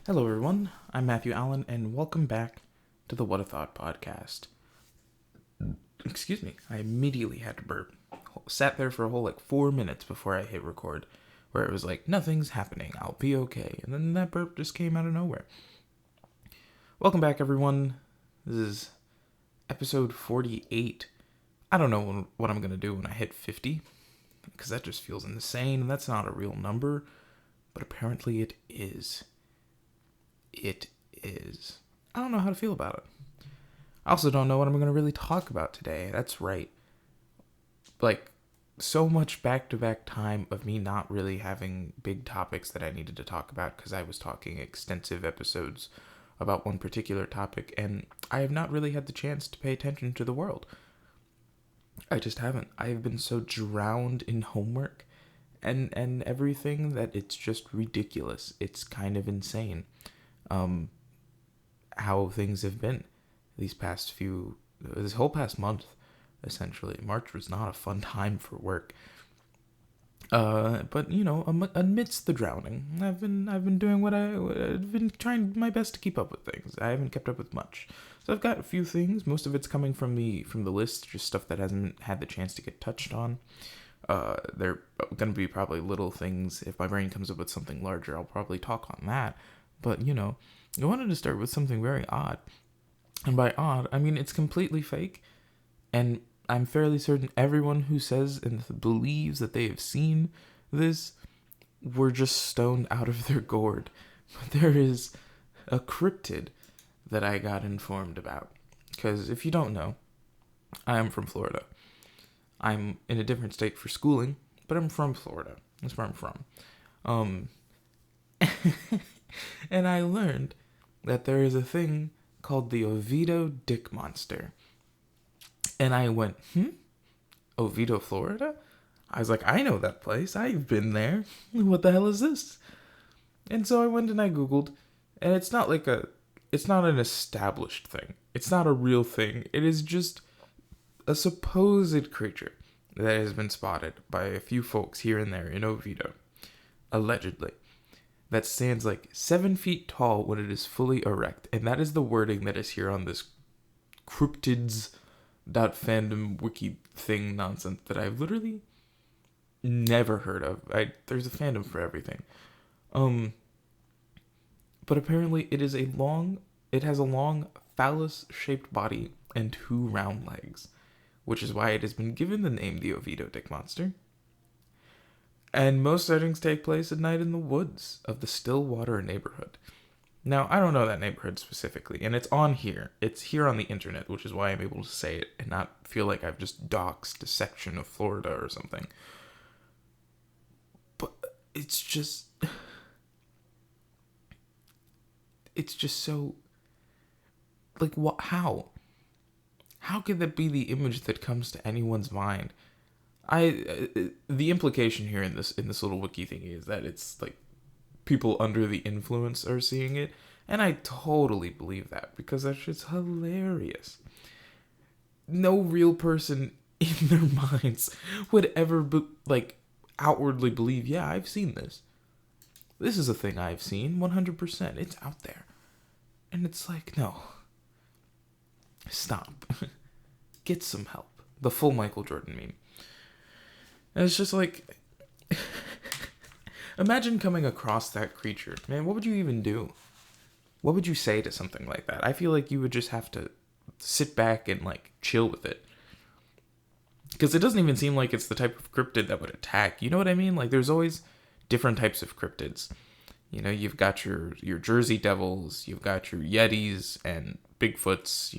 Hello, everyone. I'm Matthew Allen, and welcome back to the Whatta podcast. Excuse me. I immediately had to burp. Sat there for a whole 4 minutes before I hit record, where it was like, nothing's happening. I'll be okay. And then that burp just came out of nowhere. Welcome back, everyone. This is episode 48. I don't know what I'm going to do when I hit 50, because that just feels insane, and that's not a real number, but apparently it is. It is. I don't know how to feel about it. I also don't know what I'm going to really talk about today. That's right. So much back-to-back time of me not really having big topics that I needed to talk about because I was talking extensive episodes about one particular topic, and I have not really had the chance to pay attention to the world. I just haven't. I have been so drowned in homework and everything that it's just ridiculous. It's kind of insane. How things have been this whole past month, essentially. March was not a fun time for work. But amidst the drowning, I've been doing I've been trying my best to keep up with things. I haven't kept up with much. So I've got a few things. Most of it's coming from the list, just stuff that hasn't had the chance to get touched on. They're going to be probably little things. If my brain comes up with something larger, I'll probably talk on that. But, I wanted to start with something very odd. And by odd, I mean it's completely fake. And I'm fairly certain everyone who says and believes that they have seen this were just stoned out of their gourd. But there is a cryptid that I got informed about. Because if you don't know, I am from Florida. I'm in a different state for schooling, but I'm from Florida. That's where I'm from. And I learned that there is a thing called the Oviedo Dick Monster. And I went, Oviedo, Florida? I was like, I know that place. I've been there. What the hell is this? And so I went and I Googled, and it's not an established thing. It's not a real thing. It is just a supposed creature that has been spotted by a few folks here and there in Oviedo, allegedly, that stands 7 feet tall when it is fully erect. And that is the wording that is here on this cryptids.fandom wiki thing nonsense that I've literally never heard of. There's a fandom for everything. But apparently it has a long phallus-shaped body and 2 round legs, which is why it has been given the name the Oviedo Dick Monster. And most sightings take place at night in the woods of the Stillwater neighborhood. Now, I don't know that neighborhood specifically, and it's on here. It's here on the internet, which is why I'm able to say it and not feel like I've just doxed a section of Florida or something. But it's just so, what? How could that be the image that comes to anyone's mind? The implication here in this little wiki thingy is that it's people under the influence are seeing it, and I totally believe that because that shit's hilarious. No real person in their minds would ever outwardly believe, yeah, I've seen this. This is a thing I've seen 100%. It's out there. And it's no. Stop. Get some help. The full Michael Jordan meme. And it's just imagine coming across that creature. Man, what would you even do? What would you say to something like that? I feel like you would just have to sit back and chill with it. Because it doesn't even seem like it's the type of cryptid that would attack. You know what I mean? There's always different types of cryptids. You've got your Jersey Devils, you've got your Yetis and Bigfoots,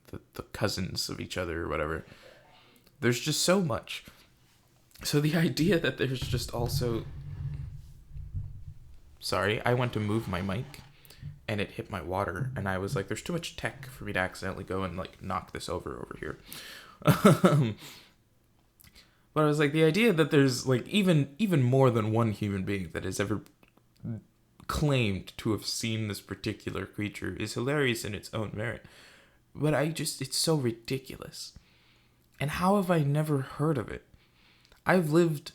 the cousins of each other or whatever. There's just so much. So the idea that there's just also... Sorry, I went to move my mic, and it hit my water, and I was like, there's too much tech for me to accidentally go and, knock this over here. But I was the idea that there's, even more than one human being that has ever claimed to have seen this particular creature is hilarious in its own merit. But it's so ridiculous. And how have I never heard of it? I've lived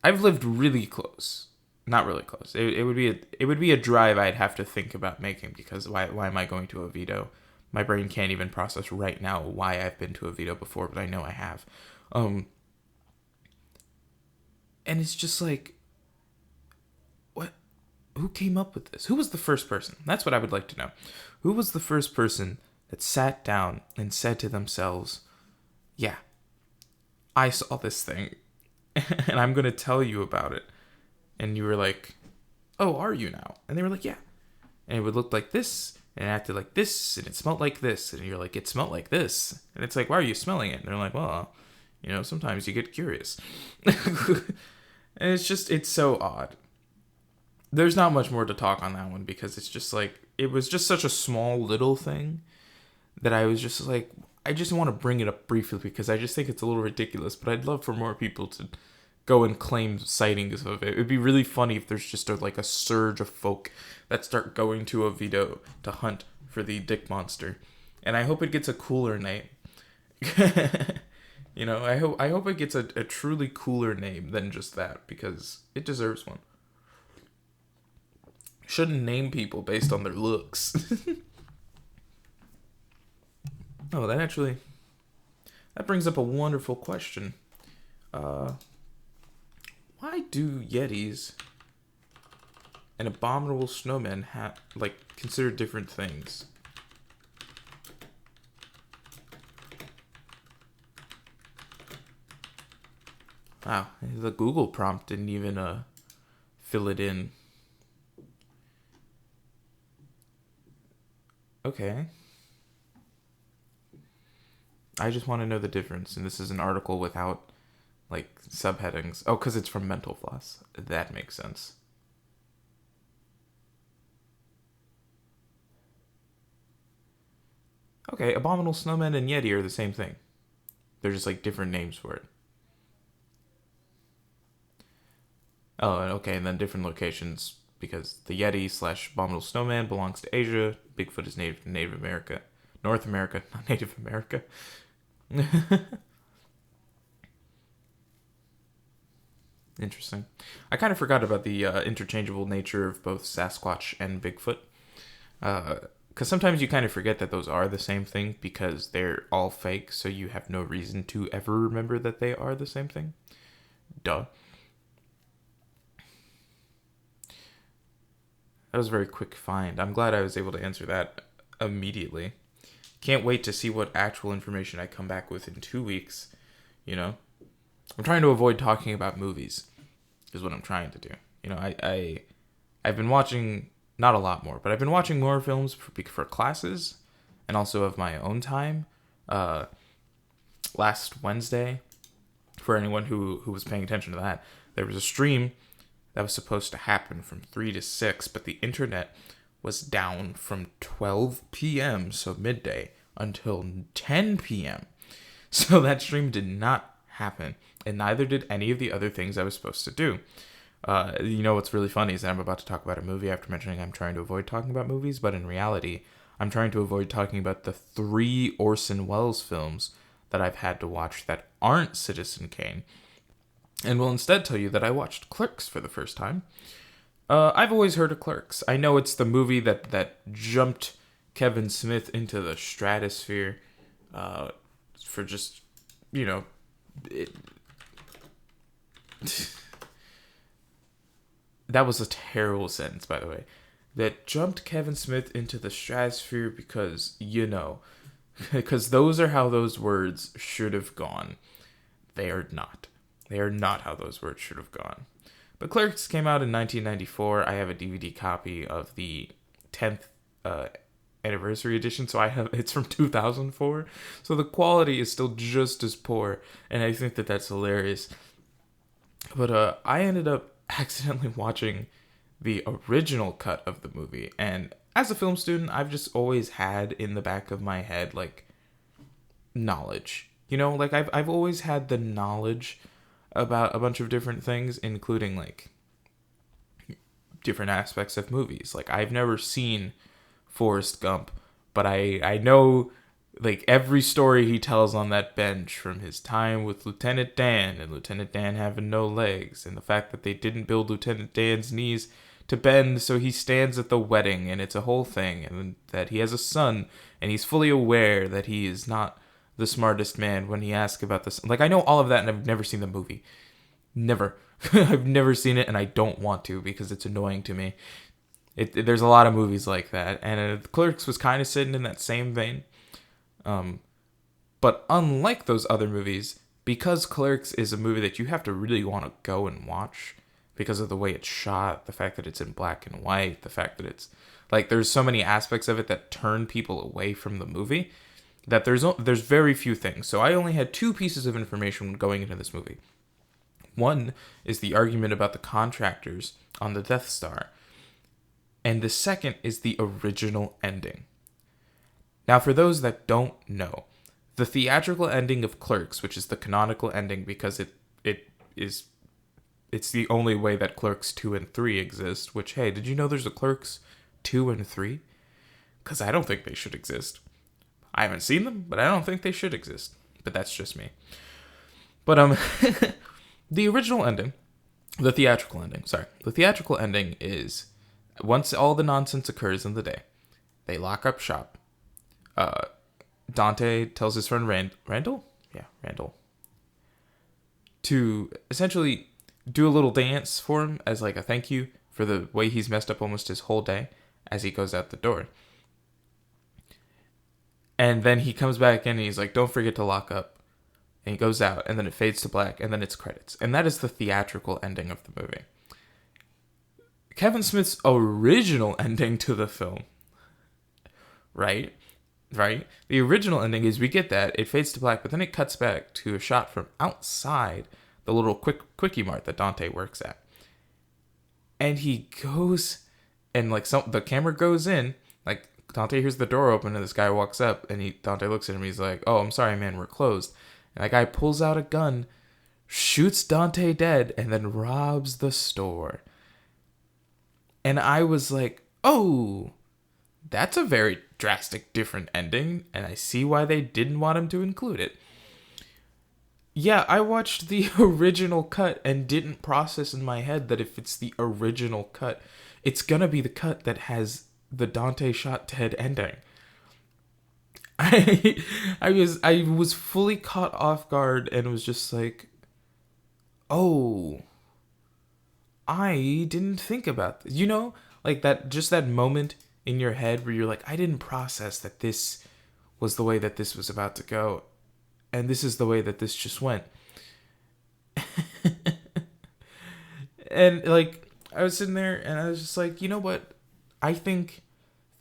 really close Not really close. It would be a drive I'd have to think about making, because why am I going to Oviedo? My brain can't even process right now why I've been to Oviedo before, but I know I have. And it's just like, what? Who came up with this? Who was the first person? That's what I would like to know. Who was the first person that sat down and said to themselves, yeah, I saw this thing and I'm going to tell you about it. And you were like, oh, are you now? And they were like, yeah. And it would look like this, and it acted like this, and it smelled like this. And you're like, it smelled like this. And it's like, why are you smelling it? And they're like, well, sometimes you get curious. And it's so odd. There's not much more to talk on that one, because it's just like, it was just such a small little thing that I was just like, I just want to bring it up briefly because I just think it's a little ridiculous, but I'd love for more people to go and claim sightings of it. It'd be really funny if there's just a surge of folk that start going to Oviedo to hunt for the dick monster. And I hope it gets a cooler name. I hope it gets a truly cooler name than just that, because it deserves one. Shouldn't name people based on their looks. Oh, that brings up a wonderful question. Why do Yetis and abominable snowmen consider different things? Wow, the Google prompt didn't even fill it in. Okay. I just want to know the difference, and this is an article without subheadings. Oh, because it's from Mental Floss. That makes sense. Okay, abominable snowmen and Yeti are the same thing. They're just different names for it. Oh, okay, and then different locations, because the Yeti / abominable snowman belongs to Asia. Bigfoot is native to Native America. North America, not Native America. Interesting. I kind of forgot about the interchangeable nature of both Sasquatch and Bigfoot. Because sometimes you kind of forget that those are the same thing, because they're all fake, so you have no reason to ever remember that they are the same thing. Duh. That was a very quick find. I'm glad I was able to answer that immediately. Can't wait to see what actual information I come back with in 2 weeks. I'm trying to avoid talking about movies, is what I'm trying to do. I've been watching, not a lot more, but I've been watching more films for classes, and also of my own time. Last Wednesday, for anyone who was paying attention to that, there was a stream that was supposed to happen from 3 to 6, but the internet was down from 12 p.m., so midday, until 10 p.m. So that stream did not happen, and neither did any of the other things I was supposed to do. What's really funny is that I'm about to talk about a movie after mentioning I'm trying to avoid talking about movies, but in reality, I'm trying to avoid talking about the 3 Orson Welles films that I've had to watch that aren't Citizen Kane, and will instead tell you that I watched Clerks for the first time. I've always heard of Clerks. I know it's the movie that jumped Kevin Smith into the stratosphere for just, that was a terrible sentence, by the way. That jumped Kevin Smith into the stratosphere because, because those are how those words should have gone. They are not. They are not how those words should have gone. But Clerks came out in 1994. I have a DVD copy of the 10th anniversary edition, so it's from 2004. So the quality is still just as poor, and I think that that's hilarious. But I ended up accidentally watching the original cut of the movie, and as a film student, I've just always had in the back of my head knowledge. I've always had the knowledge about a bunch of different things, including different aspects of movies. I've never seen Forrest Gump, but I know Like every story he tells on that bench, from his time with Lieutenant Dan and Lieutenant Dan having no legs, and the fact that they didn't build Lieutenant Dan's knees to bend so he stands at the wedding, and it's a whole thing, and that he has a son and he's fully aware that he is not the smartest man when he asks about this. Like, I know all of that, and I've never seen the movie. Never. I've never seen it, and I don't want to because it's annoying to me. There's a lot of movies like that, and Clerks was kind of sitting in that same vein. But unlike those other movies, because Clerks is a movie that you have to really want to go and watch because of the way it's shot, the fact that it's in black and white, the fact that it's like there's so many aspects of it that turn people away from the movie, that there's very few things. So I only had two pieces of information going into this movie. One is the argument about the contractors on the Death Star, and the second is the original ending. Now, for those that don't know, the theatrical ending of Clerks, which is the canonical ending because it's the only way that Clerks 2 and 3 exist, which, hey, did you know there's a Clerks 2 and 3? Because I don't think they should exist. I haven't seen them, but I don't think they should exist. But that's just me. But, the original ending, the theatrical ending is, once all the nonsense occurs in the day, they lock up shop. Dante tells his friend Randall, to essentially do a little dance for him as like a thank you for the way he's messed up almost his whole day as he goes out the door. And then he comes back in and he's like, don't forget to lock up. And he goes out, and then it fades to black, and then it's credits. And that is the theatrical ending of the movie. Kevin Smith's original ending to the film, right? The original ending is we get that, it fades to black, but then it cuts back to a shot from outside the little quickie mart that Dante works at. And he goes, and like the camera goes in, like Dante hears the door open, and this guy walks up, and Dante looks at him, he's like, oh, I'm sorry, man, we're closed. And that guy pulls out a gun, shoots Dante dead, and then robs the store. And I was like, oh, that's a very drastic different ending, and I see why they didn't want him to include it. Yeah, I watched the original cut and didn't process in my head that if it's the original cut, it's gonna be the cut that has the Dante shot dead ending. I was fully caught off guard and was just like, oh, I didn't think about this. You know, like that moment in your head where you're like, I didn't process that this was the way that this was about to go, and this is the way that this just went. And like, I was sitting there and I was just like, you know what? I think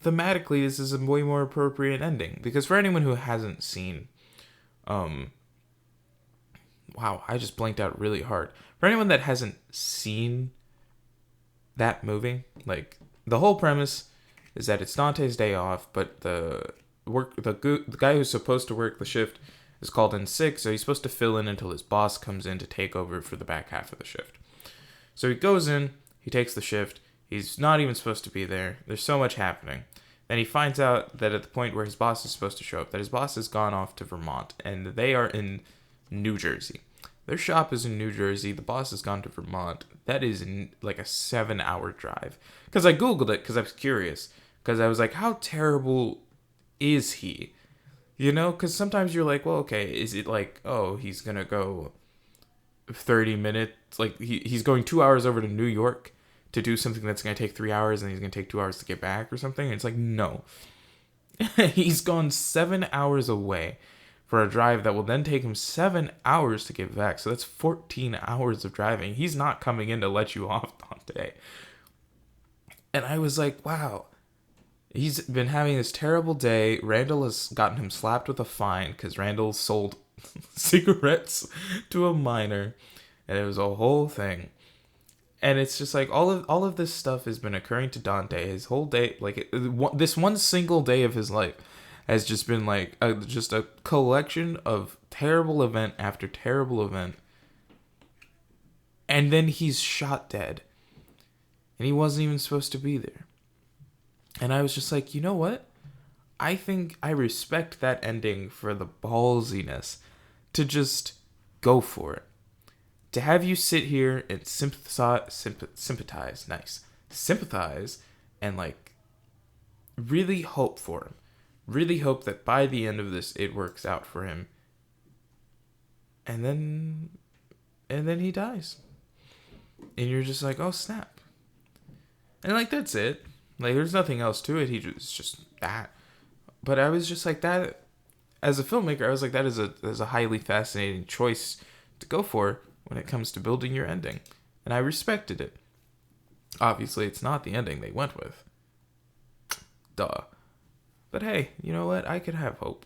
thematically this is a way more appropriate ending, because for anyone who hasn't seen wow, I just blanked out really hard. For anyone that hasn't seen that movie, like, the whole premise is that it's Dante's day off, but the guy who's supposed to work the shift is called in sick, so he's supposed to fill in until his boss comes in to take over for the back half of the shift. So he goes in, he takes the shift, he's not even supposed to be there, there's so much happening. Then he finds out that at the point where his boss is supposed to show up, that his boss has gone off to Vermont, and they are in New Jersey. Their shop is in New Jersey, the boss has gone to Vermont. That is like a 7-hour drive. Because I Googled it, because I was curious. Because I was like, how terrible is he? You know, because sometimes you're like, well, okay, is it like, oh, he's going to go 30 minutes? Like, he's going 2 hours over to New York to do something that's going to take 3 hours, and he's going to take 2 hours to get back or something. And it's like, no. He's gone 7 hours away for a drive that will then take him 7 hours to get back. So that's 14 hours of driving. He's not coming in to let you off, Dante. And I was like, wow. He's been having this terrible day. Randall has gotten him slapped with a fine because Randall sold cigarettes to a minor. And it was a whole thing. And it's just like all of this stuff has been occurring to Dante. His whole day, like this one single day of his life has just been like just a collection of terrible event after terrible event. And then he's shot dead. And he wasn't even supposed to be there. And I was just like, you know what? I think I respect that ending for the ballsiness to just go for it. To have you sit here and sympathize, nice, sympathize, and like really hope for him, really hope that by the end of this it works out for him, and then he dies, and you're just like, oh snap, and like that's it. Like there's nothing else to it. It's just that. But I was just like that. As a filmmaker, I was like, that is a highly fascinating choice to go for when it comes to building your ending. And I respected it. Obviously, it's not the ending they went with. Duh. But hey, you know what? I could have hope.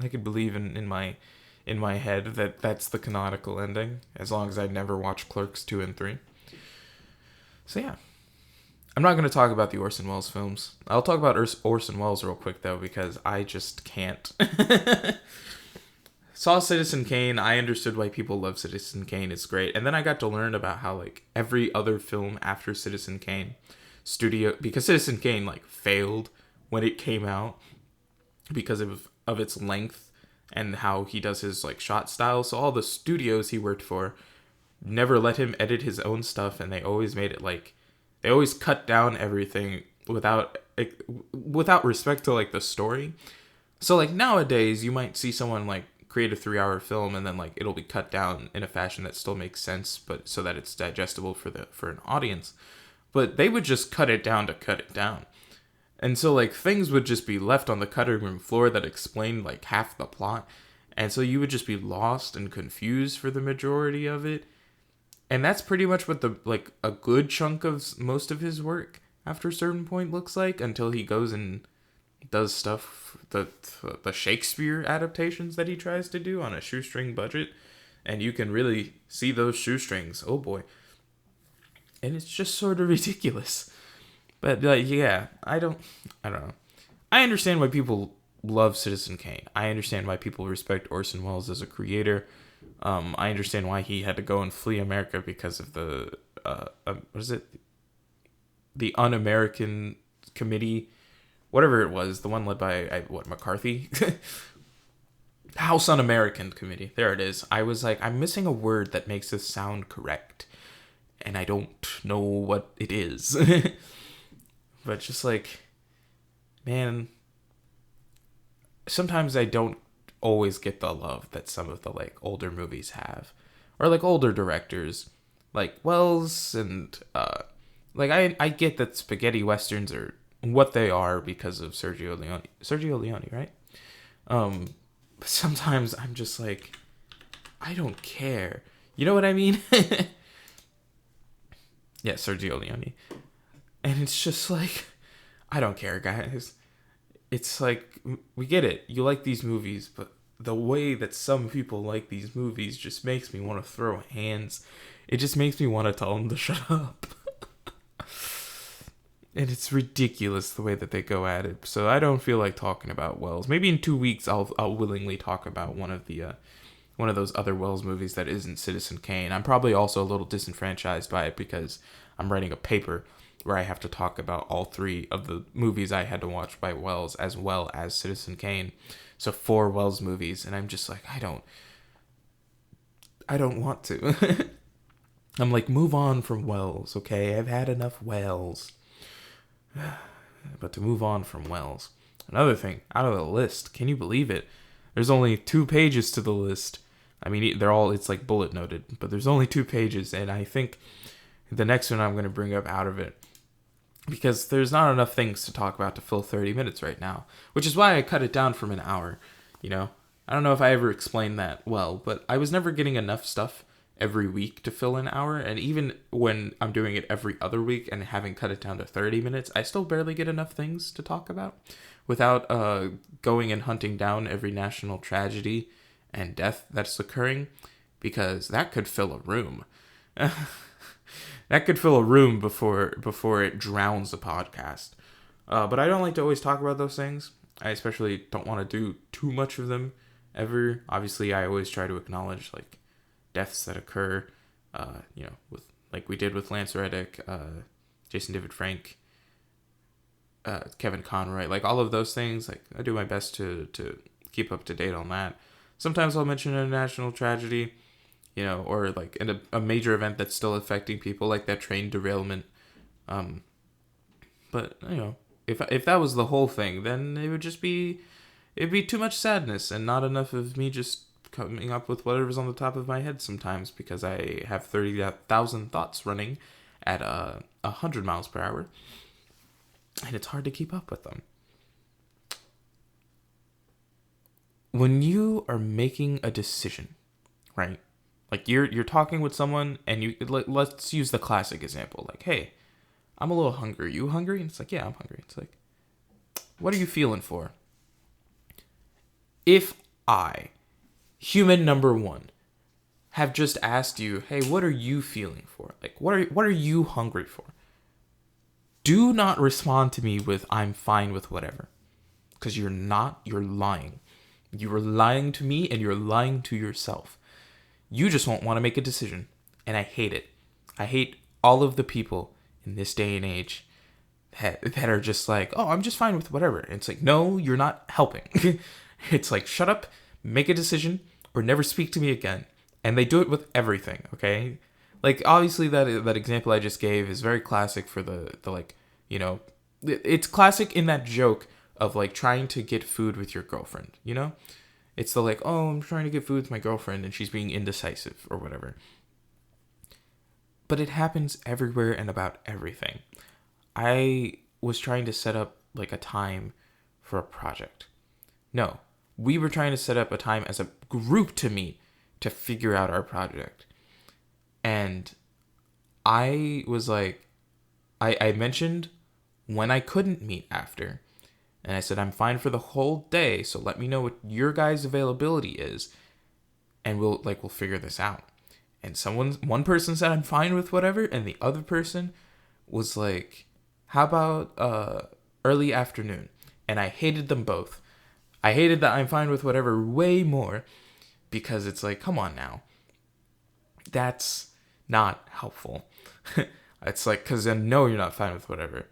I could believe in my head that that's the canonical ending, as long as I never watch Clerks 2 and 3. So yeah. I'm not going to talk about the Orson Welles films. I'll talk about Orson Welles real quick, though, because I just can't. Saw Citizen Kane. I understood why people love Citizen Kane. It's great. And then I got to learn about how, like, every other film after Citizen Kane, because Citizen Kane, like, failed when it came out because of its length and how he does his, like, shot style. So all the studios he worked for never let him edit his own stuff, and they always made it, like, they always cut down everything without respect to, like, the story. So, like, nowadays, you might see someone, like, create a 3-hour film and then, like, it'll be cut down in a fashion that still makes sense, but so that it's digestible for an audience. But they would just cut it down to cut it down. And so, like, things would just be left on the cutting room floor that explained, like, half the plot. And so you would just be lost and confused for the majority of it. And that's pretty much what a good chunk of most of his work after a certain point looks like, until he goes and does stuff, the Shakespeare adaptations that he tries to do on a shoestring budget. And you can really see those shoestrings. Oh boy. And it's just sort of ridiculous. But yeah, I don't know. I understand why people love Citizen Kane. I understand why people respect Orson Welles as a creator. I understand why he had to go and flee America because of the what is it? The Un-American Committee, whatever it was, the one led by McCarthy, House Un-American Committee. There it is. I was like, I'm missing a word that makes this sound correct, and I don't know what it is. But just like, man, sometimes I don't always get the love that some of the, like, older movies have, or like older directors like Wells, and like I get that spaghetti westerns are what they are because of Sergio Leone, right? But sometimes I'm just like, I don't care, you know what I mean? Yeah, Sergio Leone. And it's just like, I don't care, guys. It's like, we get it. You like these movies, but the way that some people like these movies just makes me want to throw hands. It just makes me want to tell them to shut up. And it's ridiculous the way that they go at it. So I don't feel like talking about Wells. Maybe in 2 weeks I'll willingly talk about one of those other Wells movies that isn't Citizen Kane. I'm probably also a little disenfranchised by it because I'm writing a paper where I have to talk about all 3 of the movies I had to watch by Wells, as well as Citizen Kane. So 4 Wells movies, and I'm just like, I don't want to. I'm like, move on from Wells, okay? I've had enough Wells. But to move on from Wells. Another thing, out of the list, can you believe it? There's only 2 pages to the list. I mean, it's like bullet noted, but there's only 2 pages, and I think the next one I'm going to bring up out of it, because there's not enough things to talk about to fill 30 minutes right now, which is why I cut it down from an hour, you know? I don't know if I ever explained that well, but I was never getting enough stuff every week to fill an hour, and even when I'm doing it every other week and having cut it down to 30 minutes, I still barely get enough things to talk about without going and hunting down every national tragedy and death that's occurring, because that could fill a room. That could fill a room before it drowns the podcast. But I don't like to always talk about those things. I especially don't want to do too much of them ever. Obviously, I always try to acknowledge, like, deaths that occur, with, like we did with Lance Reddick, Jason David Frank, Kevin Conroy, like all of those things. Like I do my best to keep up to date on that. Sometimes I'll mention a national tragedy, or like in a major event that's still affecting people, like that train derailment. But if that was the whole thing, then it'd be too much sadness and not enough of me just coming up with whatever's on the top of my head sometimes, because I have 30,000 thoughts running at 100 miles per hour, and it's hard to keep up with them. When you are making a decision, right? Like you're talking with someone, and let's use the classic example. Like, hey, I'm a little hungry. Are you hungry? And it's like, yeah, I'm hungry. It's like, what are you feeling for? If I, human number one, have just asked you, hey, what are you feeling for? Like, what are you hungry for? Do not respond to me with, I'm fine with whatever. Because you're not, you're lying. You are lying to me, and you're lying to yourself. You just won't want to make a decision. And I hate it. I hate all of the people in this day and age that are just like, oh, I'm just fine with whatever. And it's like, no, you're not helping. It's like, shut up, make a decision, or never speak to me again. And they do it with everything, okay? Like, obviously, that example I just gave is very classic for the like, it's classic in that joke of, like, trying to get food with your girlfriend, It's the, like, oh, I'm trying to get food with my girlfriend, and she's being indecisive, or whatever. But it happens everywhere and about everything. I was trying to set up, like, a time for a project. No, we were trying to set up a time as a group to meet to figure out our project. And I was like, I mentioned when I couldn't meet after. And I said, I'm fine for the whole day, so let me know what your guys' availability is, and we'll figure this out. And one person said, I'm fine with whatever, and the other person was like, how about early afternoon? And I hated them both. I hated that I'm fine with whatever way more, because it's like, come on now. That's not helpful. It's like, because then no, you're not fine with whatever.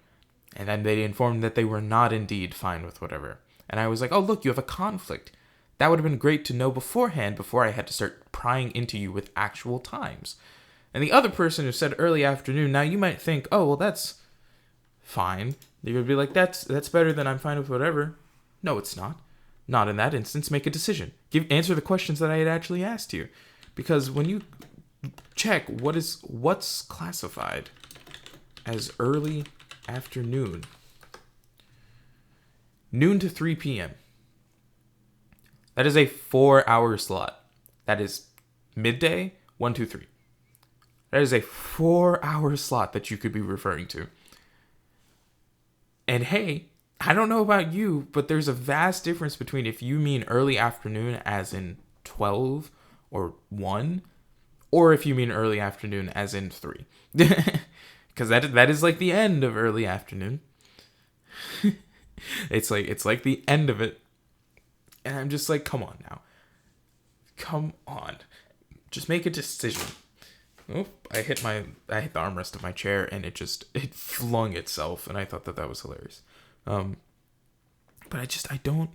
And then they informed that they were not indeed fine with whatever. And I was like, oh, look, you have a conflict. That would have been great to know beforehand, before I had to start prying into you with actual times. And the other person who said early afternoon, now you might think, oh, well, that's fine. You would be like, that's better than I'm fine with whatever. No, it's not. Not in that instance. Make a decision. Answer the questions that I had actually asked you. Because when you check what's classified as early afternoon, noon to 3 p.m. That is a 4-hour slot. That is midday, 1, 2, 3. That is a 4-hour slot that you could be referring to. And hey, I don't know about you, but there's a vast difference between if you mean early afternoon as in 12 or 1, or if you mean early afternoon as in 3. Because that is like the end of early afternoon. It's like the end of it. And I'm just like, come on now. Come on. Just make a decision. Oh, I hit the armrest of my chair, and it flung itself, and I thought that was hilarious. But I don't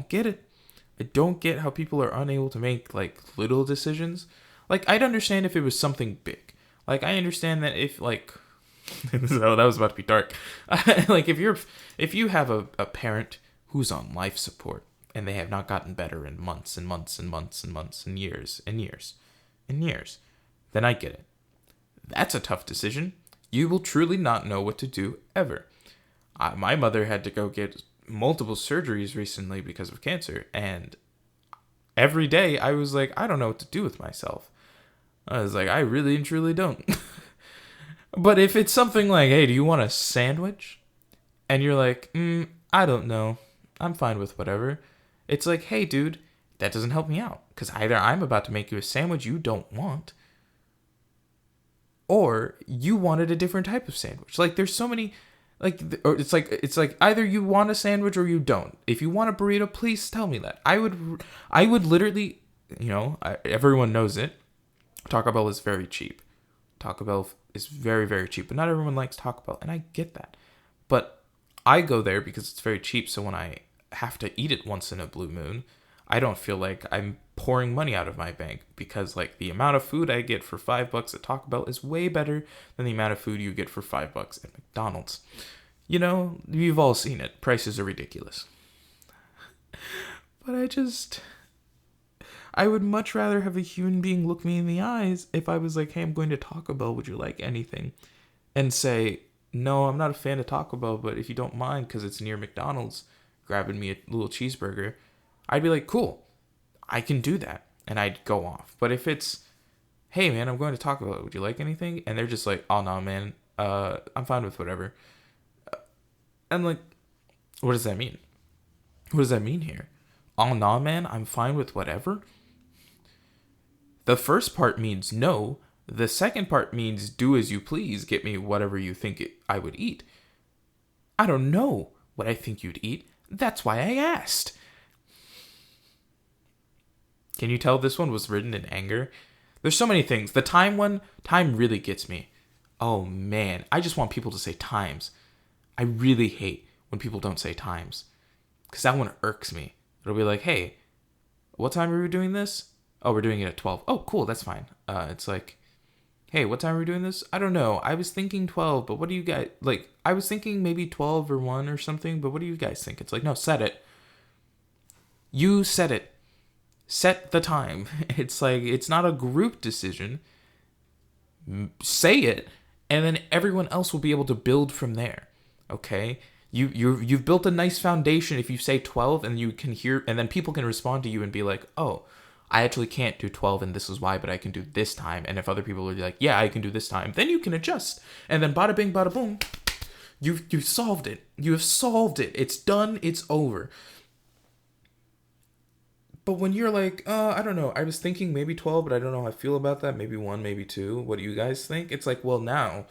get it. I don't get how people are unable to make like little decisions. Like, I'd understand if it was something big. Like, I understand that if like that was about to be dark. Like, if you have a parent who's on life support and they have not gotten better in months and months and months and months and years and years and years, then I get it. That's a tough decision. You will truly not know what to do ever. My mother had to go get multiple surgeries recently because of cancer, and every day I was like, I don't know what to do with myself. I was like, I really and truly don't. But if it's something like, hey, do you want a sandwich? And you're like, I don't know. I'm fine with whatever. It's like, hey, dude, that doesn't help me out. Because either I'm about to make you a sandwich you don't want, or you wanted a different type of sandwich. Like, there's so many, like, or it's like either you want a sandwich or you don't. If you want a burrito, please tell me that. I would literally, everyone knows it. Taco Bell is very cheap. Taco Bell is very, very cheap, but not everyone likes Taco Bell, and I get that. But I go there because it's very cheap. So when I have to eat it once in a blue moon, I don't feel like I'm pouring money out of my bank, because like the amount of food I get for $5 at Taco Bell is way better than the amount of food you get for $5 at McDonald's. You know, you've all seen it. Prices are ridiculous. But I would much rather have a human being look me in the eyes if I was like, hey, I'm going to Taco Bell. Would you like anything? And say, no, I'm not a fan of Taco Bell, but if you don't mind, because it's near McDonald's, grabbing me a little cheeseburger, I'd be like, cool, I can do that. And I'd go off. But if it's, hey, man, I'm going to Taco Bell. Would you like anything? And they're just like, oh, no, man, I'm fine with whatever. I'm like, what does that mean? What does that mean here? Oh, no, man, I'm fine with whatever? The first part means no. The second part means do as you please. Get me whatever you think I would eat. I don't know what I think you'd eat. That's why I asked. Can you tell this one was written in anger? There's so many things. The time really gets me. Oh man, I just want people to say times. I really hate when people don't say times, because that one irks me. It'll be like, hey, what time are we doing this? Oh, we're doing it at 12. Oh, cool, that's fine. It's like, hey, what time are we doing this? I don't know. I was thinking 12, but what do you guys, like, I was thinking maybe 12 or 1 or something, but what do you guys think? It's like, no, set it. You set it. Set the time. It's like, it's not a group decision. Say it, and then everyone else will be able to build from there. Okay? You've built a nice foundation if you say 12, and you can hear, and then people can respond to you and be like, oh, I actually can't do 12 and this is why, but I can do this time. And if other people are like, yeah, I can do this time, then you can adjust. And then bada bing, bada boom, you've solved it. You have solved it. It's done. It's over. But when you're like, I don't know, I was thinking maybe 12, but I don't know how I feel about that. Maybe 1, maybe 2. What do you guys think? It's like, well, now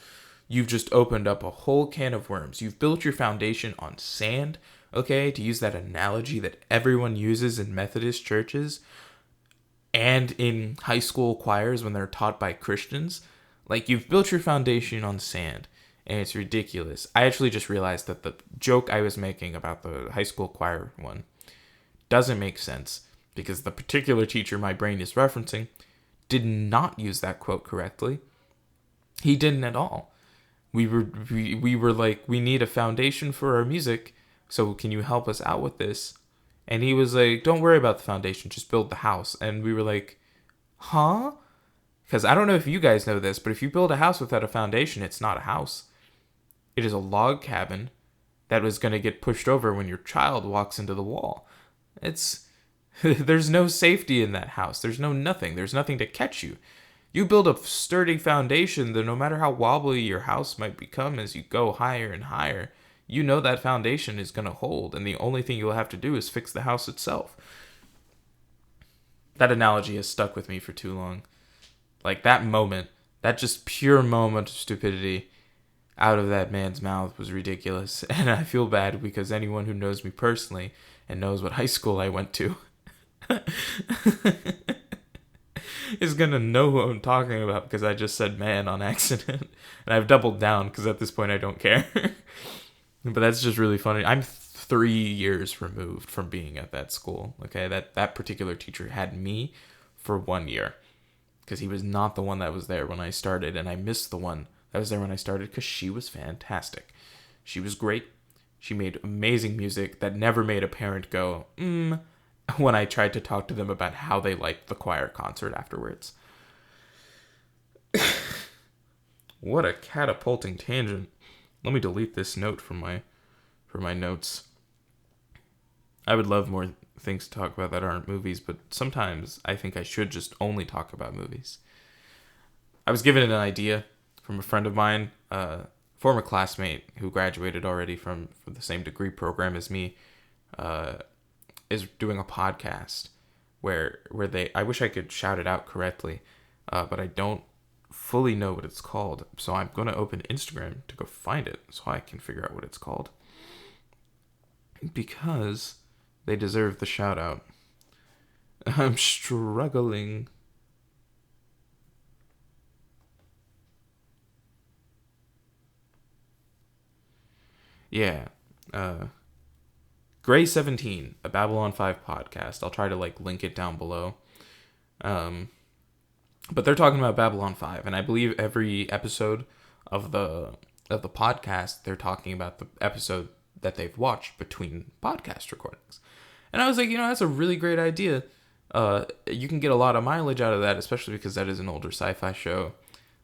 you've just opened up a whole can of worms. You've built your foundation on sand, okay, to use that analogy that everyone uses in Methodist churches and in high school choirs when they're taught by Christians. Like, you've built your foundation on sand, and it's ridiculous. I actually just realized that the joke I was making about the high school choir one doesn't make sense, because the particular teacher my brain is referencing did not use that quote correctly. He didn't at all. We were like, we need a foundation for our music, so can you help us out with this? And he was like, don't worry about the foundation, just build the house. And we were like, huh? Because I don't know if you guys know this, but if you build a house without a foundation, it's not a house. It is a log cabin that was going to get pushed over when your child walks into the wall. There's no safety in that house. There's nothing. There's nothing to catch you. You build a sturdy foundation that no matter how wobbly your house might become as you go higher and higher, you know that foundation is going to hold, and the only thing you'll have to do is fix the house itself. That analogy has stuck with me for too long. Like, that moment, that just pure moment of stupidity out of that man's mouth was ridiculous. And I feel bad because anyone who knows me personally and knows what high school I went to is going to know who I'm talking about, because I just said man on accident. And I've doubled down because at this point I don't care. But that's just really funny. I'm 3 years removed from being at that school. Okay, that particular teacher had me for 1 year, because he was not the one that was there when I started, and I missed the one that was there when I started because she was fantastic. She was great. She made amazing music that never made a parent go, when I tried to talk to them about how they liked the choir concert afterwards. What a catapulting tangent. Let me delete this note from my notes. I would love more things to talk about that aren't movies, but sometimes I think I should just only talk about movies. I was given an idea from a friend of mine, former classmate who graduated already from the same degree program as me, is doing a podcast where they, I wish I could shout it out correctly, but I don't fully know what it's called, so I'm going to open Instagram to go find it so I can figure out what it's called, because they deserve the shout out. I'm struggling. Yeah, Gray 17, a Babylon 5 podcast. I'll try to link it down below. But they're talking about Babylon 5, and I believe every episode of the podcast, they're talking about the episode that they've watched between podcast recordings. And I was like, that's a really great idea. You can get a lot of mileage out of that, especially because that is an older sci-fi show.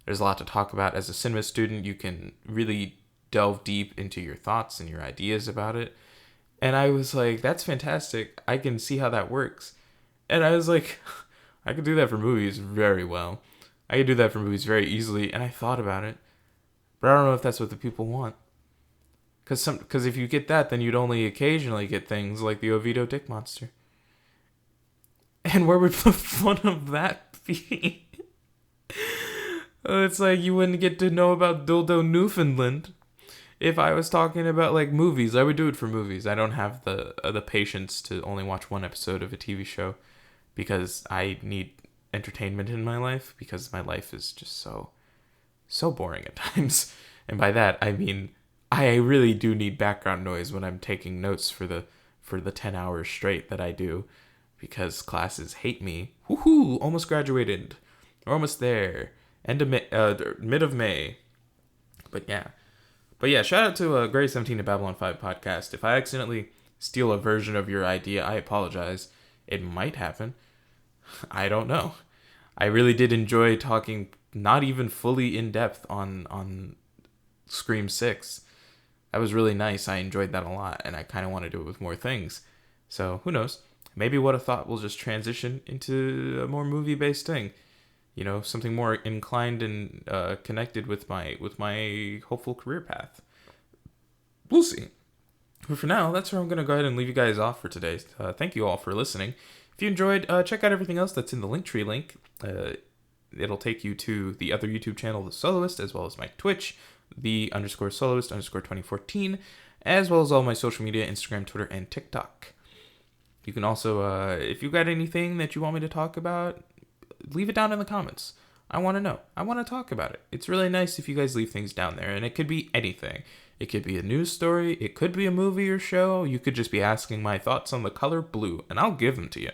There's a lot to talk about. As a cinema student, you can really delve deep into your thoughts and your ideas about it. And I was like, that's fantastic. I can see how that works. And I was like, I could do that for movies very well. I could do that for movies very easily. And I thought about it. But I don't know if that's what the people want. Because if you get that, then you'd only occasionally get things like the Oviedo Dick Monster. And where would the fun of that be? It's like you wouldn't get to know about Dildo Newfoundland. If I was talking about movies, I would do it for movies. I don't have the patience to only watch one episode of a TV show because I need entertainment in my life, because my life is just so boring at times. And by that, I mean I really do need background noise when I'm taking notes for the 10 hours straight that I do, because classes hate me. Woohoo! Almost graduated. We're almost there. End of May, mid of May. But yeah, shout out to Gray 17 to Babylon 5 podcast. If I accidentally steal a version of your idea, I apologize. It might happen. I don't know. I really did enjoy talking, not even fully in depth on Scream 6. That was really nice. I enjoyed that a lot, and I kind of want to do it with more things. So who knows? Maybe What a Thought will just transition into a more movie-based thing. Something more inclined and connected with my hopeful career path. We'll see. But for now, that's where I'm going to go ahead and leave you guys off for today. Thank you all for listening. If you enjoyed, check out everything else that's in the Linktree link. It'll take you to the other YouTube channel, The Soloist, as well as my Twitch, the_soloist_2014, as well as all my social media, Instagram, Twitter, and TikTok. You can also, if you got anything that you want me to talk about, leave it down in the comments. I want to know. I want to talk about it. It's really nice if you guys leave things down there, and it could be anything. It could be a news story. It could be a movie or show. You could just be asking my thoughts on the color blue, and I'll give them to you.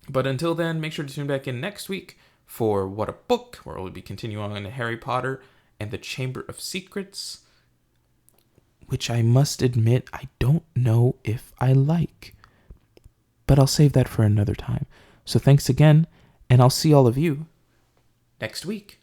But until then, make sure to tune back in next week for What a Book, where we'll be continuing on Harry Potter and the Chamber of Secrets, which I must admit I don't know if I like. But I'll save that for another time. So thanks again, and I'll see all of you next week.